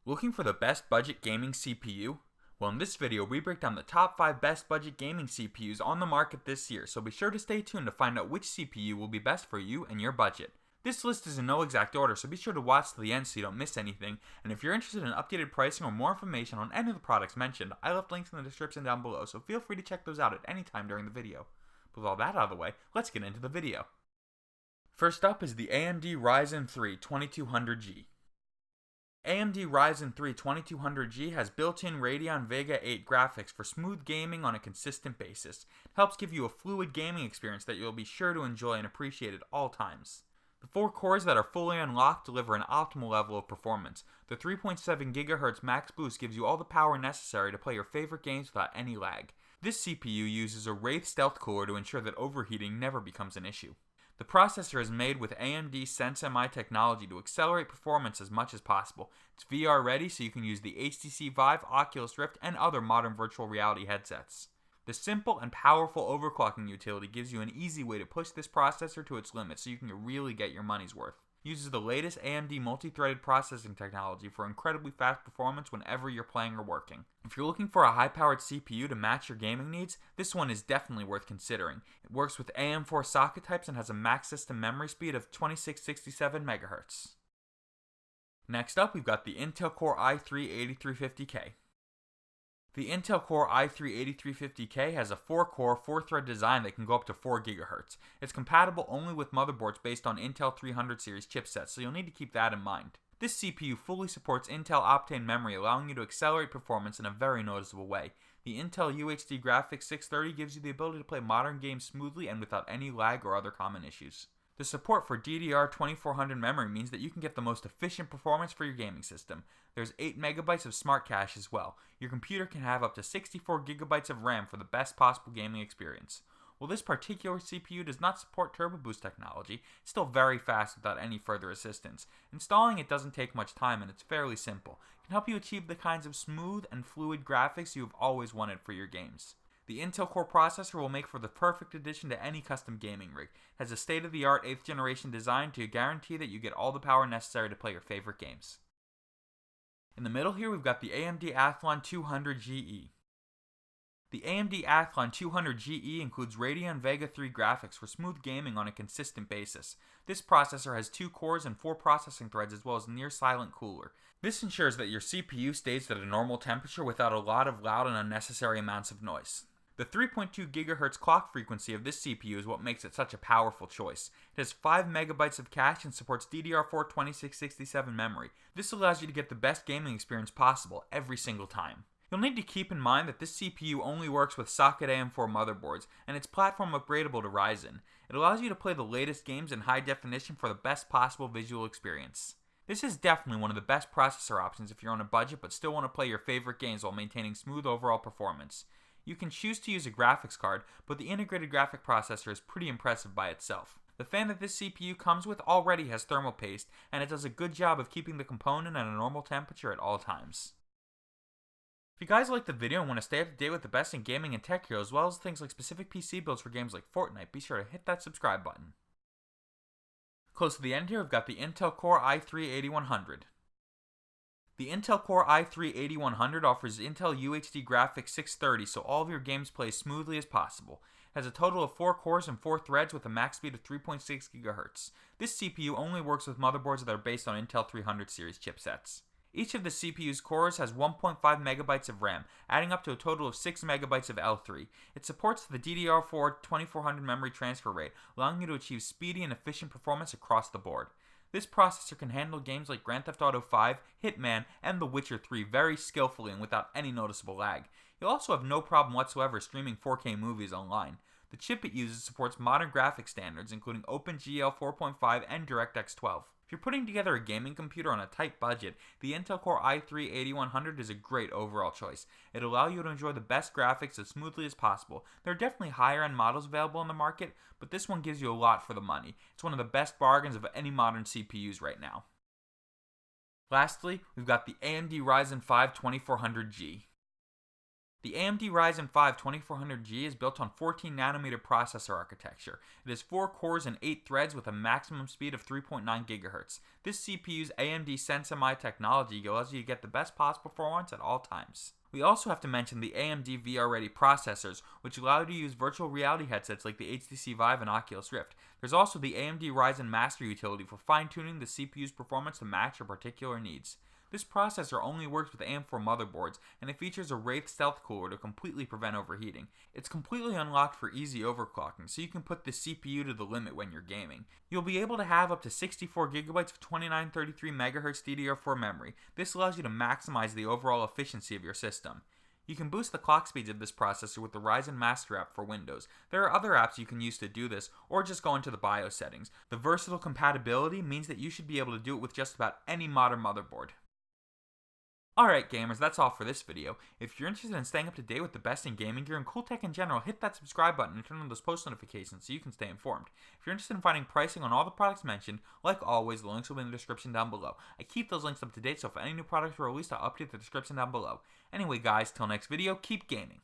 Looking for the best budget gaming CPU? Well, in this video, we break down the top 5 best budget gaming CPUs on the market this year, so be sure to stay tuned to find out which CPU will be best for you and your budget. This list is in no exact order, so be sure to watch to the end so you don't miss anything, and if you're interested in updated pricing or more information on any of the products mentioned, I left links in the description down below, so feel free to check those out at any time during the video. With all that out of the way, let's get into the video. First up is the AMD Ryzen 3 2200G. AMD Ryzen 3 2200G has built-in Rageon Vega 8 graphics for smooth gaming on a consistent basis. It helps give you a fluid gaming experience that you'll be sure to enjoy and appreciate at all times. The 4 cores that are fully unlocked deliver an optimal level of performance. The 3.7 GHz max boost gives you all the power necessary to play your favorite games without any lag. This CPU uses a Wraith stealth cooler to ensure that overheating never becomes an issue. The processor is made with AMD SenseMI technology to accelerate performance as much as possible. It's VR ready, so you can use the HTC Vive, Oculus Rift, and other modern virtual reality headsets. The simple and powerful overclocking utility gives you an easy way to push this processor to its limits so you can really get your money's worth. It uses the latest AMD multi-threaded processing technology for incredibly fast performance whenever you're playing or working. If you're looking for a high-powered CPU to match your gaming needs, this one is definitely worth considering. It works with AM4 socket types and has a max system memory speed of 2667 MHz. Next up, we've got the Intel Core i3-8350K. The Intel Core i3-8350K has a 4-core, 4-thread design that can go up to 4 GHz. It's compatible only with motherboards based on Intel 300 series chipsets, so you'll need to keep that in mind. This CPU fully supports Intel Optane memory, allowing you to accelerate performance in a very noticeable way. The Intel UHD Graphics 630 gives you the ability to play modern games smoothly and without any lag or other common issues. The support for DDR2400 memory means that you can get the most efficient performance for your gaming system. There's 8 MB of smart cache as well. Your computer can have up to 64 GB of RAM for the best possible gaming experience. While this particular CPU does not support Turbo Boost technology, it's still very fast without any further assistance. Installing it doesn't take much time and it's fairly simple. It can help you achieve the kinds of smooth and fluid graphics you've always wanted for your games. The Intel Core processor will make for the perfect addition to any custom gaming rig. It has a state-of-the-art 8th generation design to guarantee that you get all the power necessary to play your favorite games. In the middle here, we've got the AMD Athlon 200GE. The AMD Athlon 200GE includes Radeon Vega 3 graphics for smooth gaming on a consistent basis. This processor has 2 cores and 4 processing threads as well as near-silent cooler. This ensures that your CPU stays at a normal temperature without a lot of loud and unnecessary amounts of noise. The 3.2 GHz clock frequency of this CPU is what makes it such a powerful choice. It has 5 MB of cache and supports DDR4 2667 memory. This allows you to get the best gaming experience possible every single time. You'll need to keep in mind that this CPU only works with socket AM4 motherboards, and it's platform upgradable to Ryzen. It allows you to play the latest games in high definition for the best possible visual experience. This is definitely one of the best processor options if you're on a budget but still want to play your favorite games while maintaining smooth overall performance. You can choose to use a graphics card, but the integrated graphic processor is pretty impressive by itself. The fan that this CPU comes with already has thermal paste, and it does a good job of keeping the component at a normal temperature at all times. If you guys like the video and want to stay up to date with the best in gaming and tech here, as well as things like specific PC builds for games like Fortnite, be sure to hit that subscribe button. Close to the end here, we've got the Intel Core i3-8100. The Intel Core i3-8100 offers Intel UHD Graphics 630, so all of your games play as smoothly as possible. It has a total of 4 cores and 4 threads with a max speed of 3.6 GHz. This CPU only works with motherboards that are based on Intel 300 series chipsets. Each of the CPU's cores has 1.5 MB of RAM, adding up to a total of 6 MB of L3. It supports the DDR4 2400 memory transfer rate, allowing you to achieve speedy and efficient performance across the board. This processor can handle games like Grand Theft Auto 5, Hitman, and The Witcher 3 very skillfully and without any noticeable lag. You'll also have no problem whatsoever streaming 4K movies online. The chip it uses supports modern graphics standards including OpenGL 4.5 and DirectX 12. If you're putting together a gaming computer on a tight budget, the Intel Core i3-8100 is a great overall choice. It'll allow you to enjoy the best graphics as smoothly as possible. There are definitely higher end models available on the market, but this one gives you a lot for the money. It's one of the best bargains of any modern CPUs right now. Lastly, we've got the AMD Ryzen 5 2400G. The AMD Ryzen 5 2400G is built on 14nm processor architecture. It has 4 cores and 8 threads with a maximum speed of 3.9 GHz. This CPU's AMD Sense-MI technology allows you to get the best possible performance at all times. We also have to mention the AMD VR-ready processors, which allow you to use virtual reality headsets like the HTC Vive and Oculus Rift. There's also the AMD Ryzen Master utility for fine-tuning the CPU's performance to match your particular needs. This processor only works with AM4 motherboards, and it features a Wraith stealth cooler to completely prevent overheating. It's completely unlocked for easy overclocking, so you can put the CPU to the limit when you're gaming. You'll be able to have up to 64GB of 2933 MHz DDR4 memory. This allows you to maximize the overall efficiency of your system. You can boost the clock speeds of this processor with the Ryzen Master app for Windows. There are other apps you can use to do this, or just go into the BIOS settings. The versatile compatibility means that you should be able to do it with just about any modern motherboard. Alright gamers, that's all for this video. If you're interested in staying up to date with the best in gaming gear and cool tech in general, hit that subscribe button and turn on those post notifications so you can stay informed. If you're interested in finding pricing on all the products mentioned, like always, the links will be in the description down below. I keep those links up to date, so if any new products are released, I'll update the description down below. Anyway guys, till next video, keep gaming.